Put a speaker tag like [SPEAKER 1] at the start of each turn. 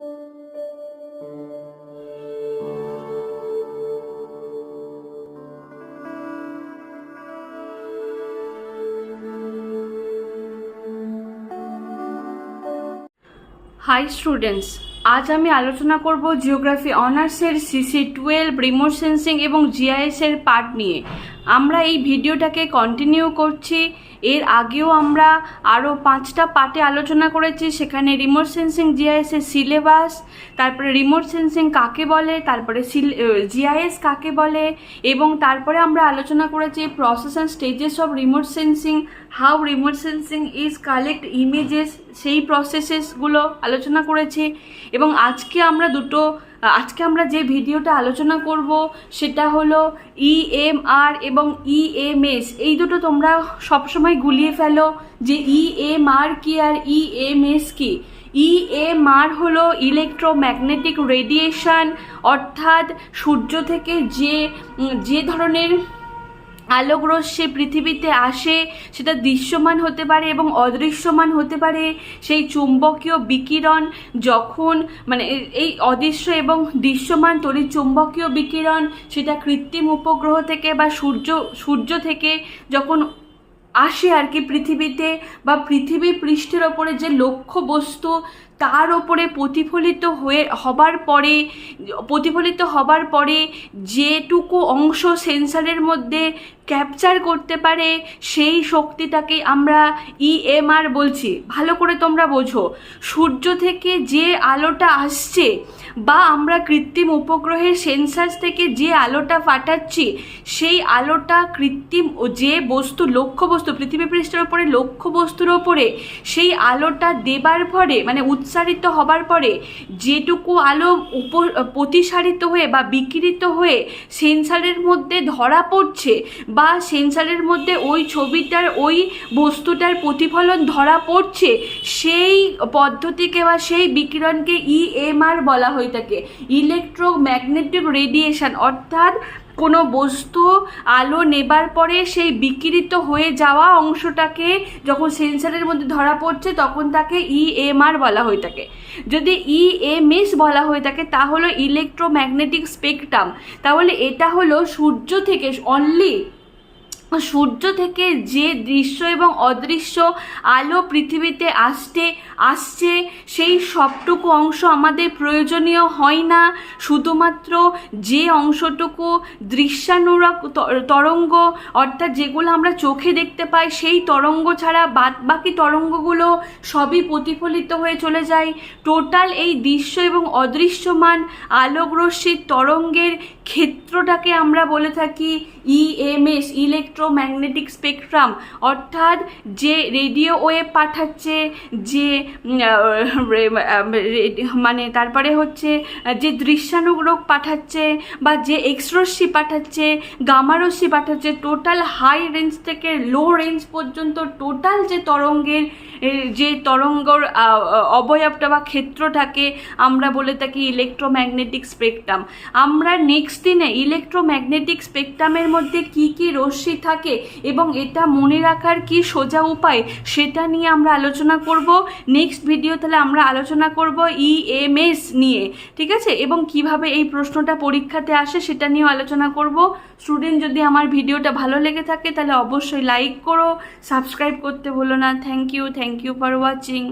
[SPEAKER 1] High students, আজ আমি আলোচনা করব জিওগ্রাফি অনার্সের CC12 রিমোট সেন্সিং এবং GIS এর পার্ট নিয়ে। আমরা এই ভিডিওটাকে কন্টিনিউ করছি। এর আগেও আমরা আরও 5টা পার্টে আলোচনা করেছি। সেখানে রিমোট সেন্সিং GIS এর সিলেবাস, তারপরে রিমোট সেন্সিং কাকে বলে, তারপরে GIS কাকে বলে, এবং তারপরে আমরা আলোচনা করেছি process and stages of remote sensing, how remote sensing is collect images, সেই প্রসেসেসগুলো আলোচনা করেছি। এবং আজকে আমরা যে ভিডিওটা আলোচনা করব সেটা হলো EMR এবং EMS। এই দুটো তোমরা সবসময় গুলিয়ে ফেলো যে EMR কি আর EMS কি। EMR হলো ইলেকট্রোম্যাগনেটিক রেডিয়েশন, অর্থাৎ সূর্য থেকে যে ধরনের আলোকরশ্মি পৃথিবীতে আসে সেটা দৃশ্যমান হতে পারে এবং অদৃশ্যমান হতে পারে। সেই চুম্বকীয় বিকিরণ যখন এই অদৃশ্য এবং দৃশ্যমান তড়িৎচুম্বকীয় বিকিরণ সেটা কৃত্রিম উপগ্রহ থেকে বা সূর্য থেকে যখন আসে আর কি পৃথিবীতে, বা পৃথিবী পৃষ্ঠের ওপরে যে লক্ষ্য বস্তু তার ওপরে প্রতিফলিত হবার পরে যেটুকু অংশ সেন্সারের মধ্যে ক্যাপচার করতে পারে সেই শক্তিটাকে আমরা EMR বলছি। ভালো করে তোমরা বোঝো, সূর্য থেকে যে আলোটা আসছে বা আমরা কৃত্রিম উপগ্রহের সেন্সার থেকে যে আলোটা পাঠাচ্ছি, সেই আলোটা কৃত্রিম যে লক্ষ্য বস্তু পৃথিবী পৃষ্ঠের ওপরে লক্ষ্য বস্তুর ওপরে সেই আলোটা দেবার পরে উৎসারিত হবার পরে যেটুকু আলো প্রতিসারিত হয়ে বা বিকিরিত হয়ে সেন্সারের মধ্যে ধরা পড়ছে বা সেন্সারের মধ্যে ওই ছবিটার ওই বস্তুটার প্রতিফলন ধরা পড়ছে, সেই পদ্ধতিকে বা সেই বিকিরণকে EMR বলা হয়ে থাকে, ইলেকট্রোম্যাগনেটিক রেডিয়েশন। অর্থাৎ কোনো বস্তু আলো নেবার পরে সেই বিকিরিত হয়ে যাওয়া অংশটাকে যখন সেন্সারের মধ্যে ধরা পড়ছে তখন তাকে EMR বলা হয়ে থাকে। যদি EMS বলা হয়ে থাকে তা হলো ইলেকট্রোম্যাগনেটিক স্পেকট্রাম। তাহলে এটা হলো সূর্য থেকে যে দৃশ্য এবং অদৃশ্য আলো পৃথিবীতে আসছে সেই সবটুকু অংশ আমাদের প্রয়োজনীয় হয় না। শুধুমাত্র যে অংশটুকু দৃশ্যানুরাগ তরঙ্গ, অর্থাৎ যেগুলো আমরা চোখে দেখতে পাই সেই তরঙ্গ ছাড়া বাকি তরঙ্গগুলো সবই প্রতিফলিত হয়ে চলে যায়। টোটাল এই দৃশ্য এবং অদৃশ্যমান আলোকরশ্মির তরঙ্গের ক্ষেত্রটাকে আমরা বলে থাকি EMS, ইলেকট্রোম্যাগনেটিক স্পেকট্রাম। অর্থাৎ যে রেডিও ওয়েভ পাঠাচ্ছে, তারপরে হচ্ছে যে দৃশ্যানুগ্রহ পাঠাচ্ছে বা যে এক্সরশ্মি পাঠাচ্ছে, গামারশ্মি পাঠাচ্ছে, টোটাল হাই রেঞ্জ থেকে লো রেঞ্জ পর্যন্ত টোটাল যে তরঙ্গর অবয়বটা বা ক্ষেত্রটাকে আমরা বলে থাকি ইলেকট্রোম্যাগনেটিক স্পেকট্রাম। আমরা নেক্সট দিনে ইলেকট্রোম্যাগনেটিক স্পেকট্রামের মধ্যে কি কি রশ্মি থাকে এবং এটা মনে রাখার কি সোজা উপায় সেটা নিয়ে আমরা আলোচনা করব নেক্সট ভিডিও। তাহলে আমরা আলোচনা করব EMS নিয়ে, ঠিক আছে, এবং কিভাবে এই প্রশ্নটা পরীক্ষাতে আসে সেটা নিয়েও আলোচনা করব। স্টুডেন্ট, যদি আমার ভিডিওটা ভালো লেগে থাকে তাহলে অবশ্যই লাইক করো, সাবস্ক্রাইব করতে ভুলো না। Thank you for watching.